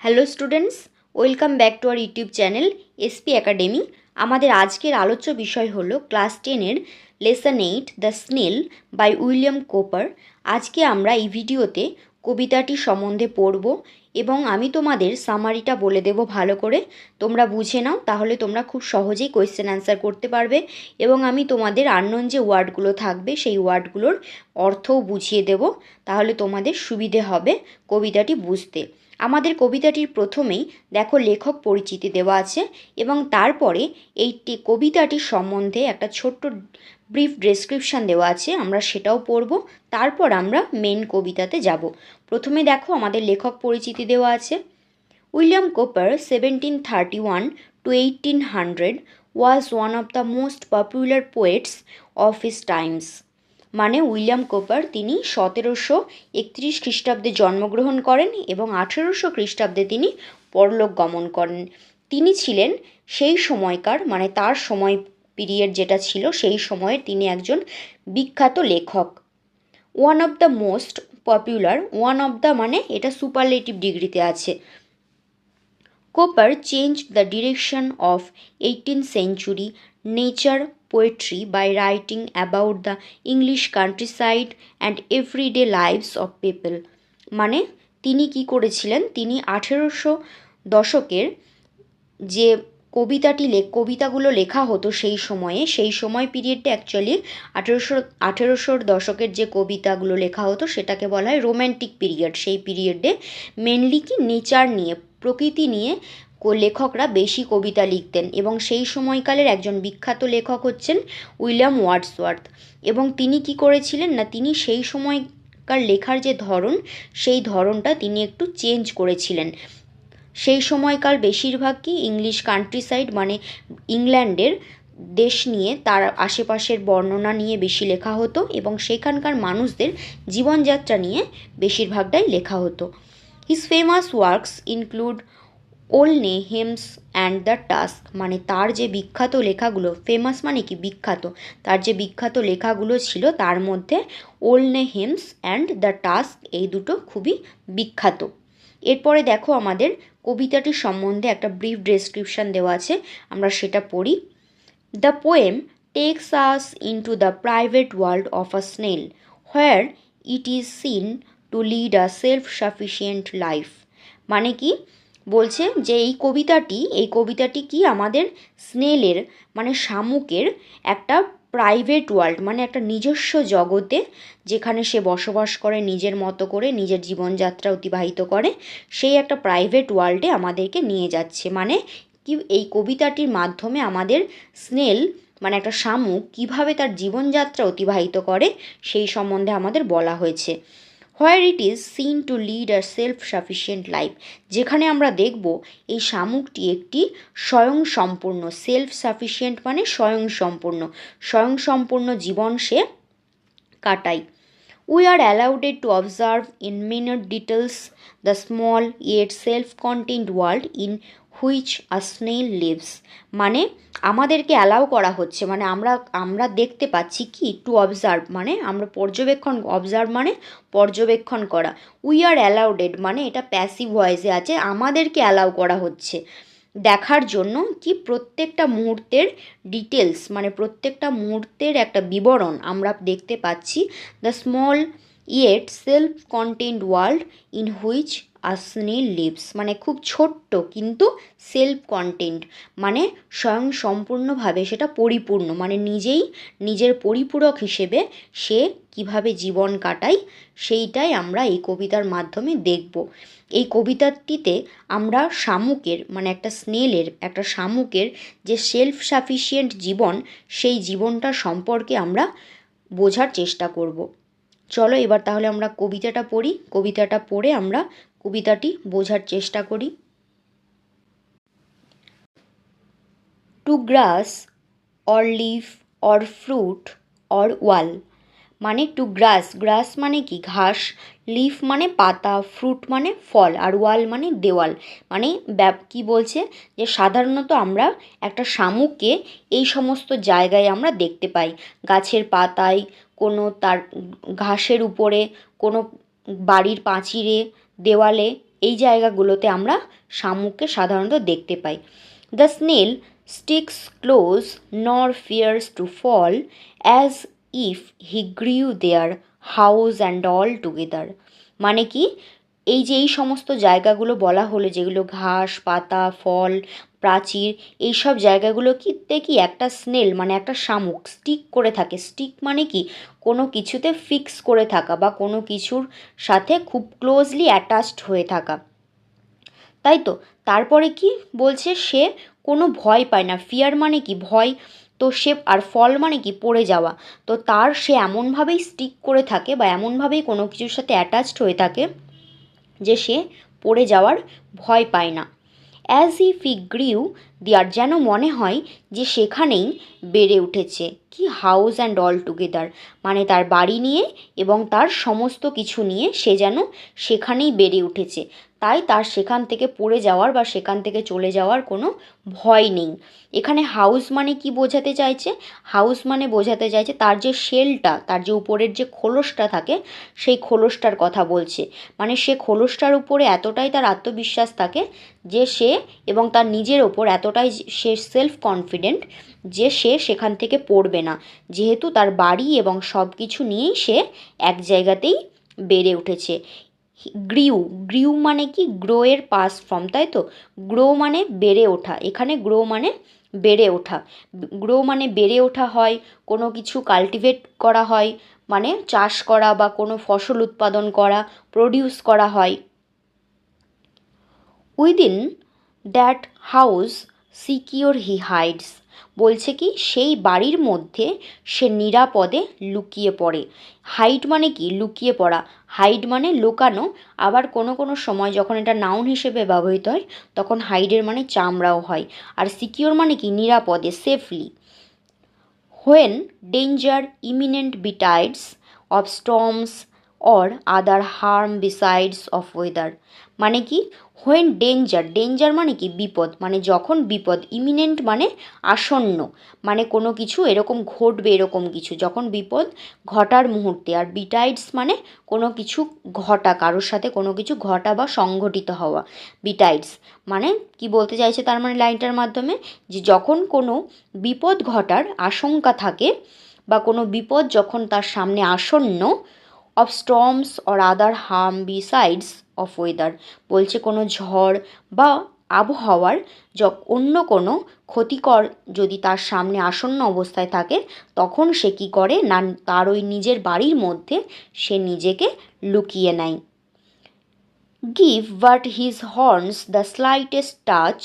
Hello students, welcome back to our YouTube channel SP academy. আমাদের আজকের আলোচ্য বিষয় হলো ক্লাস 10-এর lesson 8 the snail by William Cowper. আজকে আমরা এই ভিডিওতে কবিতাটি সম্বন্ধে পড়ব এবং আমি তোমাদের সামারিটা বলে দেব ভালো করে, তোমরা বুঝে নাও, তাহলে তোমরা খুব সহজেই কোয়েশ্চেন অ্যান্সার করতে পারবে এবং আমি তোমাদের আননোন যে ওয়ার্ডগুলো থাকবে সেই ওয়ার্ডগুলোর অর্থও বুঝিয়ে দেব, তাহলে তোমাদের সুবিধে হবে কবিতাটি বুঝতে। আমাদের কবিতাটির প্রথমেই দেখো লেখক পরিচিতি দেওয়া আছে এবং তারপরে এই কবিতাটির সম্বন্ধে একটা ছোট্ট ব্রিফ ডেসক্রিপশান দেওয়া আছে, আমরা সেটাও পড়ব। তারপর আমরা মেন কবিতাতে যাব। প্রথমে দেখো আমাদের লেখক পরিচিতি দেওয়া আছে। William Cowper 1731 to 1800 was one of the most popular poets of his times। মানে উইলিয়াম কোপার তিনি 1731 খ্রিস্টাব্দে জন্মগ্রহণ করেন এবং 1800 খ্রিস্টাব্দে তিনি পরলোক গমন করেন। তিনি ছিলেন সেই সময়কার, মানে তার সময় পিরিয়ড যেটা ছিল সেই সময়ে তিনি একজন বিখ্যাত লেখক। One of the most popular, one of the মানে এটা সুপারলেটিভ ডিগ্রিতে আছে। Cooper changed the direction of 18th century nature poetry by writing about the English countryside and everyday lives of people। মানে তিনি কি করেছিলেন, তিনি 1800 দশকের যে কবিতাগুলো লেখা হতো সেই সময় পিরিয়ডটা অ্যাকচুয়ালি 1800 দশকের যে কবিতাগুলো লেখা হতো সেটাকে বলা হয় রোম্যান্টিক পিরিয়ড। সেই পিরিয়ডে মেনলি কি নেচার নিয়ে, প্রকৃতি নিয়ে লেখকরা বেশি কবিতা লিখতেন এবং সেই সময়কালের একজন বিখ্যাত লেখক হচ্ছেন উইলিয়াম ওয়ার্ডসওয়ার্থ। এবং তিনি কি করেছিলেন না, তিনি সেই সময়কার লেখার যে ধরন, সেই ধরনটা তিনি একটু চেঞ্জ করেছিলেন। সেই সময়কাল বেশিরভাগ কি ইংলিশ কান্ট্রিসাইড মানে ইংল্যান্ডের দেশ নিয়ে, তার আশেপাশের বর্ণনা নিয়ে বেশি লেখা হতো এবং সেখানকার মানুষদের জীবনযাত্রা নিয়ে বেশিরভাগটাই লেখা হতো। His famous works include Olney hymns and the task. মানে তার যে বিখ্যাত লেখাগুলো, ফেমাস মানে কি বিখ্যাত, তার যে বিখ্যাত লেখাগুলো ছিল তার মধ্যে ওলনে হেমস অ্যান্ড দ্য টাস্ক এই দুটো খুবই বিখ্যাত। এরপরে দেখো আমাদের কবিতাটির সম্বন্ধে একটা ব্রিফ ডেসক্রিপশান দেওয়া আছে, আমরা সেটা পড়ি। The poem tax us into the private world of a snail where it is seen to lead a self sufficient life. মানে কি বলছে যে এই কবিতাটি কি আমাদের স্নেলের মানে শামুকের একটা প্রাইভেট ওয়ার্ল্ড, মানে একটা নিজস্ব জগতে যেখানে সে বসবাস করে, নিজের মতো করে নিজের জীবনযাত্রা অতিবাহিত করে, সেই একটা প্রাইভেট ওয়ার্ল্ডে আমাদেরকে নিয়ে যাচ্ছে। মানে কি এই কবিতাটির মাধ্যমে আমাদের স্নেল মানে একটা শামুক কীভাবে তার জীবনযাত্রা অতিবাহিত করে সেই সম্বন্ধে আমাদের বলা হয়েছে। Where it is seen to lead a self sufficient life, যেখানে আমরা দেখব এই শামুকটি একটি স্বয়ংসম্পূর্ণ, সেলফ সাফিসিয়েন্ট মানে স্বয়ংসম্পূর্ণ জীবন সে কাটায়। We are allowed to observe in minute details the small yet self-contained world in which a snail lives। মানে আমাদেরকে অ্যালাউ করা হচ্ছে, মানে আমরা দেখতে পাচ্ছি কি, টু অবজার্ভ মানে আমরা অবজার্ভ মানে পর্যবেক্ষণ করা। উই আর অ্যালাউডেড মানে এটা প্যাসিভ ভয়েসে আছে, আমাদেরকে অ্যালাউ করা হচ্ছে দেখার জন্য কি প্রত্যেকটা মুহূর্তের ডিটেলস মানে প্রত্যেকটা মুহূর্তের একটা বিবরণ আমরা দেখতে পাচ্ছি। The small yet self content world in which a snail lives. মানে খুব ছোট্ট কিন্তু সেলফ কন্টেন্ট মানে স্বয়ংসম্পূর্ণভাবে সেটা পরিপূর্ণ, মানে নিজের পরিপূরক হিসেবে সে কিভাবে জীবন কাটায় সেইটাই আমরা এই কবিতার মাধ্যমে দেখব। এই কবিতাটিতে আমরা শামুকের মানে একটা শামুকের যে সেলফ সাফিসিয়েন্ট জীবন, সেই জীবনটা সম্পর্কে আমরা বোঝার চেষ্টা করব। চলো এবার তাহলে আমরা কবিতাটা পড়ি, কবিতাটা পড়ে আমরা কবিতাটি বোঝার চেষ্টা করি। Two glass or leaf or fruit or ওয়াল। মানে টু গ্রাস মানে কি ঘাস, লিফ মানে পাতা, ফ্রুট মানে ফল, আর ওয়াল মানে দেওয়াল। মানে কি বলছে যে সাধারণত আমরা একটা শামুককে এই সমস্ত জায়গায় আমরা দেখতে পাই, গাছের পাতায়, কোনো তার ঘাসের উপরে, কোনো বাড়ির পাঁচিলে, দেওয়ালে, এই জায়গাগুলোতে আমরা শামুককে সাধারণত দেখতে পাই। The snail sticks close nor fears to fall as if he grew there house and all together. মানে কি, এই যে এই সমস্ত জায়গাগুলো বলা হলো, যেগুলো ঘাস পাতা ফল প্রাচীর, এইসব জায়গাগুলোতে কি একটা স্নেল মানে একটা শামুক স্টিক করে থাকে। স্টিক মানে কি, কোনো কিছুতে ফিক্স করে থাকা বা কোনো কিছুর সাথে খুব ক্লোজলি অ্যাটাচড হয়ে থাকা, তাই তো। তারপরে কি বলছে, সে কোনো ভয় পায় না। ফিয়ার মানে কি, ভয়। তো সে আর ফল মানে কি, পড়ে যাওয়া। তো সে এমনভাবেই স্টিক করে থাকে বা এমনভাবেই কোনো কিছুর সাথে অ্যাটাচড হয়ে থাকে যে সে পড়ে যাওয়ার ভয় পায় না। অ্যাজ ইফ হি গ্রিউ দেয়ার, যেন মনে হয় যে সেখানেই বেড়ে উঠেছে। কি, হাউস অ্যান্ড অল টুগেদার, মানে তার বাড়ি নিয়ে এবং তার সমস্ত কিছু নিয়ে সে যেন সেখানেই বেড়ে উঠেছে। তাই তার সেখান থেকে পড়ে যাওয়ার বা সেখান থেকে চলে যাওয়ার কোনো ভয় নেই। এখানে হাউস মানে কি বোঝাতে চাইছে? হাউস মানে বোঝাতে চাইছে তার যে শেলটা, তার যে উপরের যে খোলসটা থাকে, সেই খোলসটার কথা বলছে। মানে সে খোলসটার উপরে এতটাই তার আত্মবিশ্বাস থাকে যে সে, এবং তার নিজের ওপর এতটাই সে সেলফ কনফিডেন্ট যে সে সেখান থেকে পড়বে না, যেহেতু তার বাড়ি এবং সব কিছু নিয়েই সে এক জায়গাতেই বেড়ে উঠেছে। গ্রিউ, গ্রিউ মানে কি, গ্রো এর পাস ফর্ম, তাই তো। গ্রো মানে বেড়ে ওঠা, এখানে গ্রো মানে বেড়ে ওঠা। গ্রো মানে বেড়ে ওঠা হয়, কোনো কিছু কাল্টিভেট করা হয়, মানে চাষ করা বা কোনো ফসল উৎপাদন করা, প্রডিউস করা হয়। Within that house secure he hides, বলছে কি, সেই বাড়ির মধ্যে সে নিরাপদে লুকিয়ে পড়ে। হাইড মানে কি, লুকিয়ে পড়া। হাইড মানে লুকানো। আবার কোনো কোনো সময় যখন এটা নাউন হিসেবে ব্যবহৃত হয় তখন হাইডের মানে চামড়াও হয়। আর সিকিওর মানে কি, নিরাপদে, safely. When danger imminent betides of storms or other harm besides of weather, মানে কি, হোয়েন ডেঞ্জার, ডেঞ্জার মানে কি, বিপদ, মানে যখন বিপদ, ইমিনেন্ট মানে আসন্ন, মানে কোনো কিছু এরকম ঘটবে, এরকম কিছু যখন বিপদ ঘটার মুহূর্তে। আর বিটাইডস মানে কোনো কিছু ঘটা, কারোর সাথে কোনো কিছু ঘটা বা সংঘটিত হওয়া, বিটাইডস। মানে কি বলতে চাইছে তার মানে লাইনটার মাধ্যমে, যে যখন কোনো বিপদ ঘটার আশঙ্কা থাকে বা কোনো বিপদ যখন তার সামনে আসন্ন, of storms or other harm besides of weather, বলছে কোনো ঝড় বা আবহাওয়ার অন্য কোনো ক্ষতিকর যদি তার সামনে আসন্ন অবস্থায় থাকে, তখন সে কী করে না, তার ওই নিজের বাড়ির মধ্যে সে নিজেকে লুকিয়ে নেয়। Give but his horns the slightest touch,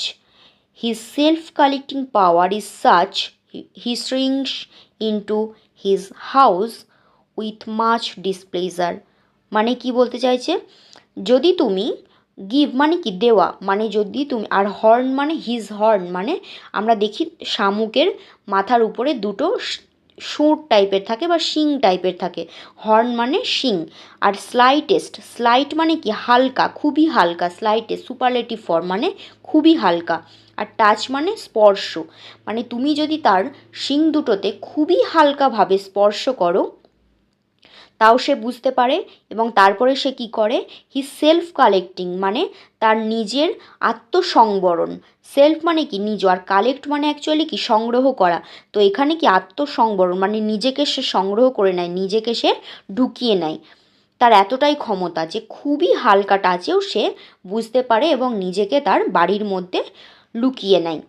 his self-collecting power is such, he shrinks into his house with much displeasure, মানে কি বলতে চাইছে, যদি তুমি, গিভ মানে কি, দেওয়া, মানে যদি তুমি, আর হর্ন মানে হিজ হর্ন, মানে আমরা দেখি শামুকের মাথার উপরে দুটো সুর টাইপের থাকে বা শিং টাইপের থাকে, হর্ন মানে শিং। আর স্লাইটেস্ট, স্লাইট মানে কি, হালকা, খুবই হালকা, স্লাইটেস্ট সুপারলেটিভ ফর্ম মানে খুবই হালকা। আর টাচ মানে স্পর্শ, মানে তুমি যদি তার শিং দুটোতে খুবই হালকাভাবে স্পর্শ করো তাও সে বুঝতে পারে। এবং তারপরে সে কি করে, হি সেলফ কালেক্টিং মানে তার নিজের আত্মসংবরণ, সেলফ মানে কি, নিজ, আর কালেক্ট মানে অ্যাকচুয়ালি কি, সংগ্রহ করা। তো এখানে কি, আত্মসংবরণ মানে নিজেকে সে সংগ্রহ করে নেয়, নিজেকে সে ঢুকিয়ে নেয়। তার এতটাই ক্ষমতা যে খুবই হালকা টাচেও সে বুঝতে পারে এবং নিজেকে তার বাড়ির মধ্যে লুকিয়ে নেয়।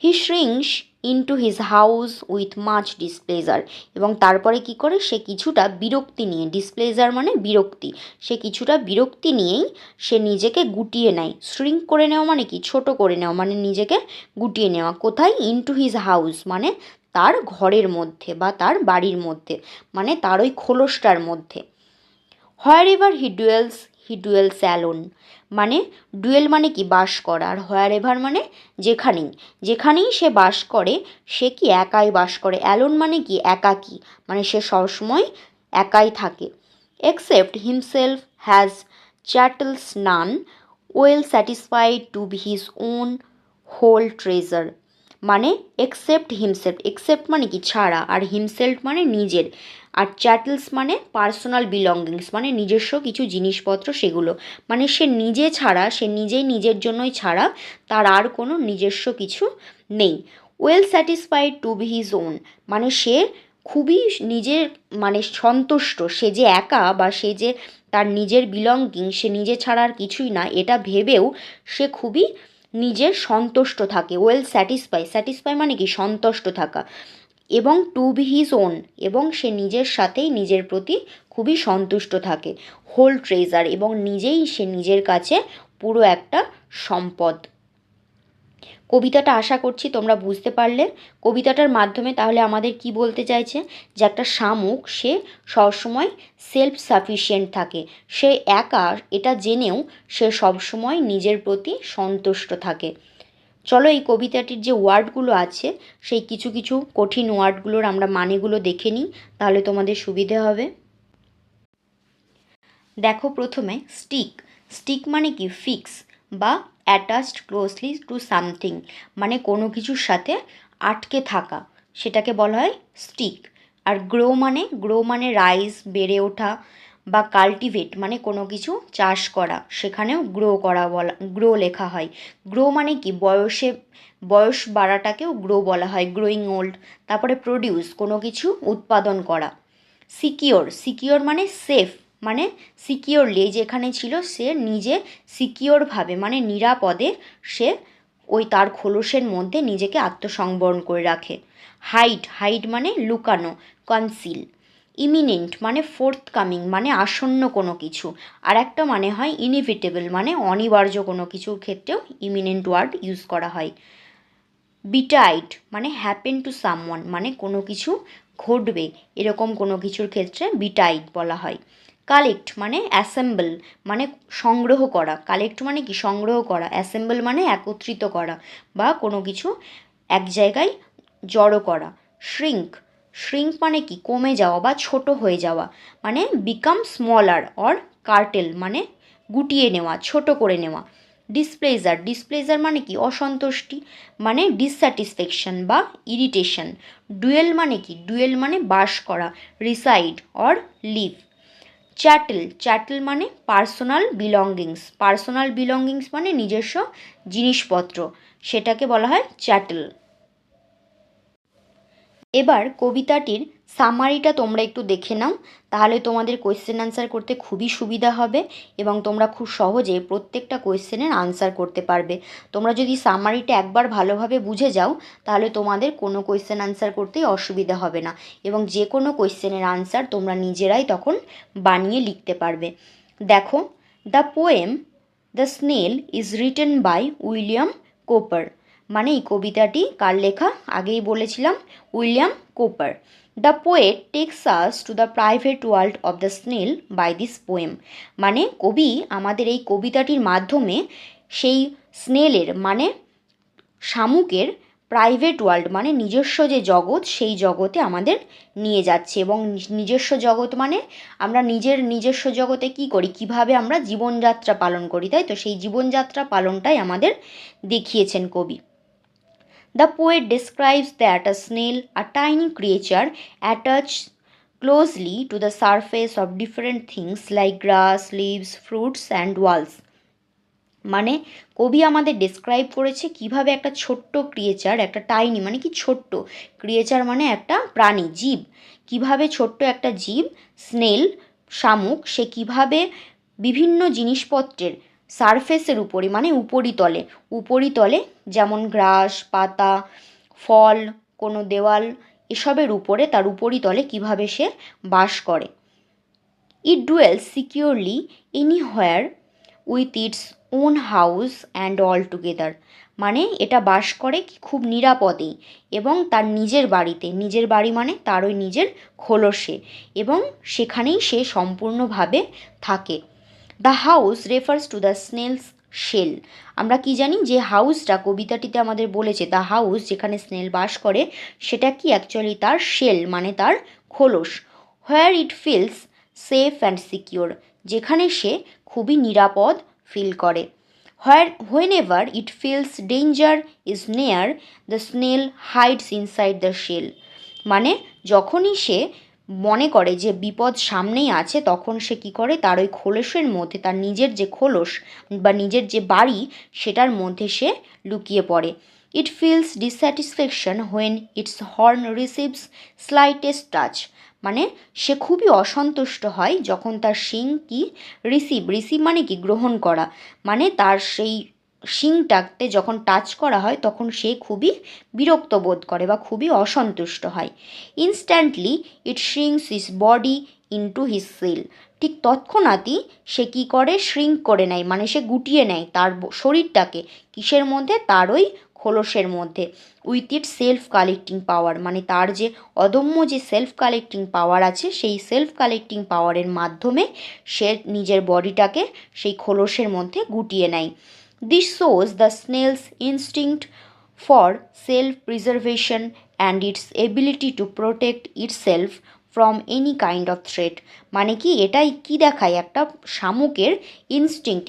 He shrinks into his house with much displeasure, এবং তারপরে কি করে, সে কিছুটা বিরক্তি নিয়ে, ডিসপ্লেজার মানে বিরক্তি, সে কিছুটা বিরক্তি নিয়েই সে নিজেকে গুটিয়ে নেয়। শ্রিঙ্ক করে নেওয়া মানে কি, ছোট করে নেওয়া, মানে নিজেকে গুটিয়ে নেওয়া। কোথায়, ইনটু হিজ হাউস মানে তার ঘরের মধ্যে বা তার বাড়ির মধ্যে, মানে তার ওই খোলসটার মধ্যে। হোয়ার এভার হি ডুয়েলস অ্যালোন, মানে ডুয়েল মানে কি, বাস করা। আর হোয়ার এভার মানে যেখানেই, যেখানেই সে বাস করে সে কি, একাই বাস করে। অ্যালোন মানে কি, একাকী, মানে সে সবসময় একাই থাকে। Except himself has chattels none, well satisfied to be his own whole treasure, মানে এক্সেপ্ট হিমসেল্ফ, এক্সেপ্ট মানে কি ছাড়া, আর হিমসেল্ফ মানে নিজের, আর চ্যাটেলস মানে পার্সোনাল বিলঙ্গিংস মানে নিজস্ব কিছু জিনিসপত্র সেগুলো, মানে সে নিজে ছাড়া, সে নিজেই নিজের জন্যই ছাড়া, তার আর কোনো নিজস্ব কিছু নেই। Well satisfied to be his own, মানে সে খুবই নিজের মানে সন্তুষ্ট, সে যে একা বা সে যে তার নিজের বিলঙ্গিং, সে নিজে ছাড়া আর কিছুই না এটা ভেবেও সে খুবই নিজের সন্তুষ্ট থাকে। ওয়েল স্যাটিসফাই, স্যাটিসফাই মানে কি সন্তুষ্ট থাকা, এবং টু বি হিজ ওন, এবং সে নিজের সাথেই নিজের প্রতি খুবই সন্তুষ্ট থাকে। হোল ট্রেজার, এবং নিজেই সে নিজের কাছে পুরো একটা সম্পদ। কবিতাটা আশা করছি তোমরা বুঝতে পারলে। কবিতাটার মাধ্যমে তাহলে আমাদের কি বলতে চাইছে, যে একটা শামুক সে সবসময় সেলফ সাফিসিয়েন্ট থাকে, সে একা এটা জেনেও সে সবসময় নিজের প্রতি সন্তুষ্ট থাকে। চলো এই কবিতাটির যে ওয়ার্ডগুলো আছে সেই কিছু কিছু কঠিন ওয়ার্ডগুলোর আমরা মানেগুলো দেখে নিই, তাহলে তোমাদের সুবিধে হবে। দেখো প্রথমে স্টিক, স্টিক মানে কি ফিক্স বা অ্যাটাচড ক্লোজলি টু সামথিং, মানে কোনো কিছুর সাথে আটকে থাকা, সেটাকে বলা হয় স্টিক। আর গ্রো মানে রাইজ বেড়ে ওঠা, বা কাল্টিভেট মানে কোনো কিছু চাষ করা, সেখানেও গ্রো করা বলা, গ্রো লেখা হয়। গ্রো মানে কি বয়স বাড়াটাকেও গ্রো বলা হয়, গ্রোয়িং ওল্ড। তারপরে প্রডিউস কোনো কিছু উৎপাদন করা। সিকিওর, সিকিওর মানে সেফ, মানে সিকিওরলি যেখানে ছিল সে নিজে সিকিওরভাবে মানে নিরাপদে সে ওই তার খোলসের মধ্যে নিজেকে আত্মসংবরণ করে রাখে। হাইড, হাইড মানে লুকানো, কনসিল। ইমিনেন্ট মানে ফোর্থকামিং মানে আসন্ন কোনো কিছু, আর একটা মানে হয় ইনএভিটেবল মানে অনিবার্য কোনো কিছুর ক্ষেত্রেও ইমিনেন্ট ওয়ার্ড ইউজ করা হয়। বিটাইড মানে হ্যাপেন টু সামওয়ান মানে কোনো কিছু ঘটবে এরকম কোনো কিছুর ক্ষেত্রে বিটাইড বলা হয়। কালেক্ট মানে অ্যাসেম্বল মানে সংগ্রহ করা, কালেক্ট মানে কি সংগ্রহ করা, অ্যাসেম্বল মানে একত্রিত করা বা কোনো কিছু এক জায়গায় জড়ো করা। শ্রিঙ্ক, শ্রিঙ্ক মানে কি কমে যাওয়া বা ছোট হয়ে যাওয়া, মানে বিকাম স্মলার অর কার্টেল মানে গুটিয়ে নেওয়া, ছোট করে নেওয়া। ডিসপ্লেজার, ডিসপ্লেজার মানে কি অসন্তুষ্টি, মানে ডিসস্যাটিসফ্যাকশন বা ইরিটেশন। ডুয়েল মানে কি, ডুয়েল মানে বাস করা, রিসাইড অর লিভ। চ্যাটেল, চ্যাটেল মানে পার্সোনাল বিলঙ্গিংস, পার্সোনাল বিলঙ্গিংস মানে নিজস্ব জিনিসপত্র, সেটাকে বলা হয় চ্যাটেল। এবার কবিতাটির সামারিটা তোমরা একটু দেখে নাও, তাহলে তোমাদের কোয়েশ্চেন আনসার করতে খুবই সুবিধা হবে এবং তোমরা খুব সহজে প্রত্যেকটা কোয়েশ্চেনের আনসার করতে পারবে। তোমরা যদি সামারিটা একবার ভালোভাবে বুঝে যাও তাহলে তোমাদের কোনো কোয়েশ্চেন আনসার করতেই অসুবিধা হবে না, এবং যে কোনো কোয়েশ্চেনের আনসার তোমরা নিজেরাই তখন বানিয়ে লিখতে পারবে। দেখো, the poem the snail is written by William Cowper, মানে এই কবিতাটি কার লেখা আগেই বলেছিলাম, William Cowper. The poet takes us to the private world of the snail by this poem, মানে কবি আমাদের এই কবিতাটির মাধ্যমে সেই স্নেলের মানে শামুকের প্রাইভেট ওয়ার্ল্ড মানে নিজস্ব যে জগৎ সেই জগতে আমাদের নিয়ে যাচ্ছে। এবং নিজস্ব জগৎ মানে আমরা নিজস্ব জগতে কি করি, কিভাবে আমরা জীবনযাত্রা পালন করি, তাই তো সেই জীবনযাত্রা পালনটাই আমাদের দেখিয়েছেন কবি। The poet describes that a snail, a tiny creature attached closely to the surface of different things like grass, leaves, fruits and walls. মানে কবি আমাদের ডেসক্রাইব করেছে কিভাবে একটা ছোট্ট ক্রিয়েচার, একটা টাইনি মানে কি ছোট্ট, ক্রিয়েচার মানে একটা প্রাণী, জীব, কিভাবে ছোট্ট একটা জীব স্নেল শামুক সে কিভাবে বিভিন্ন জিনিসপত্রের সারফেসের উপরে মানে উপরিতলে যেমন ঘাস পাতা ফল কোনো দেওয়াল এসবের উপরে তার উপরিতলে কিভাবে সে বাস করে। It dwells securely anywhere with its own house and all together, মানে এটা বাস করে খুব নিরাপদেই এবং তার নিজের বাড়িতে, নিজের বাড়ি মানে তার ওই নিজের খোলসে, এবং সেখানেই সে সম্পূর্ণভাবে থাকে। The house refers to the snail's shell, আমরা কি জানি যে হাউসটা কবিতাটিতে আমাদের বলেছে দ্য হাউস যেখানে স্নেল বাস করে সেটা কি অ্যাকচুয়ালি তার শেল মানে তার খোলস। Where it feels safe and secure, যেখানে সে খুবই নিরাপদ ফিল করে। Whenever it feels danger is near, the snail hides inside the shell. মানে যখনই সে মনে করে যে বিপদ সামনেই আছে, তখন সে কী করে, তার ওই খোলসের মধ্যে, তার নিজের যে খোলস বা নিজের যে বাড়ি, সেটার মধ্যে সে লুকিয়ে পড়ে। It feels dissatisfaction when it's horn receives slightest touch. মানে সে খুবই অসন্তুষ্ট হয় যখন তার শিং কি রিসিভ মানে কি গ্রহণ করা, মানে তার সেই শিংটাতে যখন টাচ করা হয় তখন সে খুবই বিরক্ত বোধ করে বা খুবই অসন্তুষ্ট হয়। Instantly it shrinks his body into his shell. ঠিক তৎক্ষণাৎই সে কী করে, শ্রিঙ্ক করে নেয়, মানে সে গুটিয়ে নেয় তার শরীরটাকে। কিসের মধ্যে? তার ওই খোলসের মধ্যে। With it self collecting power, মানে তার যে অদম্য যে সেলফ কালেক্টিং পাওয়ার আছে, সেই সেলফ কালেক্টিং পাওয়ারের মাধ্যমে সে নিজের বডিটাকে সেই খোলসের মধ্যে গুটিয়ে নেয়। This shows the snails instinct for self preservation and it's ability to protect itself from any kind of threat. মানে কি, এটাই কি দেখায়, একটা শামুকের ইনস্টিংক্ট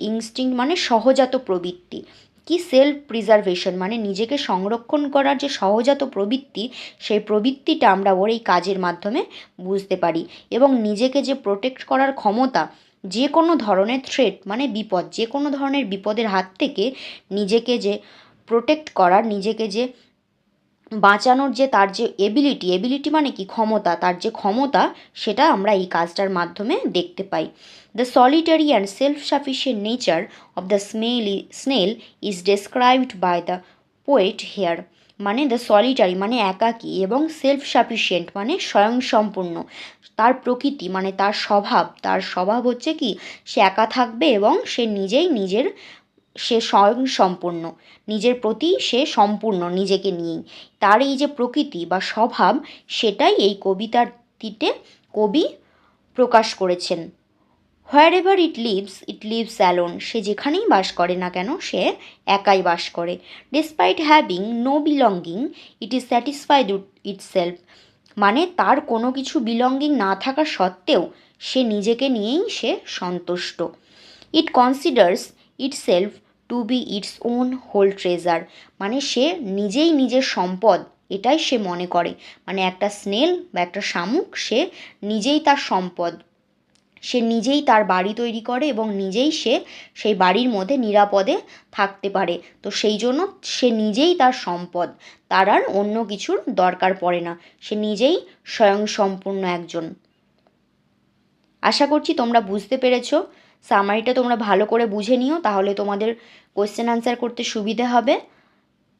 মানে সহজাত প্রবৃত্তি। কি সেলফ প্রিজার্ভেশন মানে নিজেকে সংরক্ষণ করার যে সহজাত প্রবৃত্তি, সেই প্রবৃত্তিটা আমরা ওর এই কাজের মাধ্যমে বুঝতে পারি। এবং নিজেকে যে প্রোটেক্ট করার ক্ষমতা, যে কোনো ধরনের থ্রেট মানে বিপদ, যে কোনো ধরনের বিপদের হাত থেকে নিজেকে যে প্রোটেক্ট করার, নিজেকে যে বাঁচানোর যে তার যে এবিলিটি মানে কি ক্ষমতা, তার যে ক্ষমতা, সেটা আমরা এই কাজটার মাধ্যমে দেখতে পাই। The solitary and self sufficient nature of the snail is described by the poet here. মানে দ্য সলিটারি মানে একাকী, এবং সেলফ সাফিসিয়েন্ট মানে স্বয়ংসম্পূর্ণ। তার প্রকৃতি মানে তার স্বভাব হচ্ছে কি, সে একা থাকবে এবং সে সে স্বয়ংসম্পূর্ণ, নিজের প্রতি সে সম্পূর্ণ নিজেকে নিয়েই। তার এই যে প্রকৃতি বা স্বভাব, সেটাই এই কবিতাটিতে কবি প্রকাশ করেছেন। Wherever it lives alone. সে যেখানেই বাস করে না কেন, সে একাই বাস করে। Despite having no belonging it is satisfied itself. মানে তার কোনো কিছু বিলঙ্গিং না থাকা সত্ত্বেও সে নিজেকে নিয়েই সে সন্তুষ্ট। It considers itself to be its own whole treasure. মানে সে নিজেই নিজের সম্পদ, এটাই সে মনে করে। মানে একটা স্নেল বা একটা শামুক, সে নিজেই তার সম্পদ, সে নিজেই তার বাড়ি তৈরি করে এবং নিজেই সে সেই বাড়ির মধ্যে নিরাপদে থাকতে পারে। তো সেই জন্য সে নিজেই তার সম্পদ, তার আর অন্য কিছুর দরকার পড়ে না, সে নিজেই স্বয়ংসম্পূর্ণ একজন। আশা করছি তোমরা বুঝতে পেরেছো। সামারিটা তোমরা ভালো করে বুঝে নিও, তাহলে তোমাদের কোয়েশ্চেন আনসার করতে সুবিধে হবে।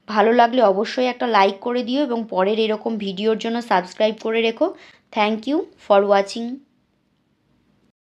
ভালো লাগলে অবশ্যই একটা লাইক করে দিও এবং পরের এরকম ভিডিওর জন্য সাবস্ক্রাইব করে রেখো। Thank you for watching.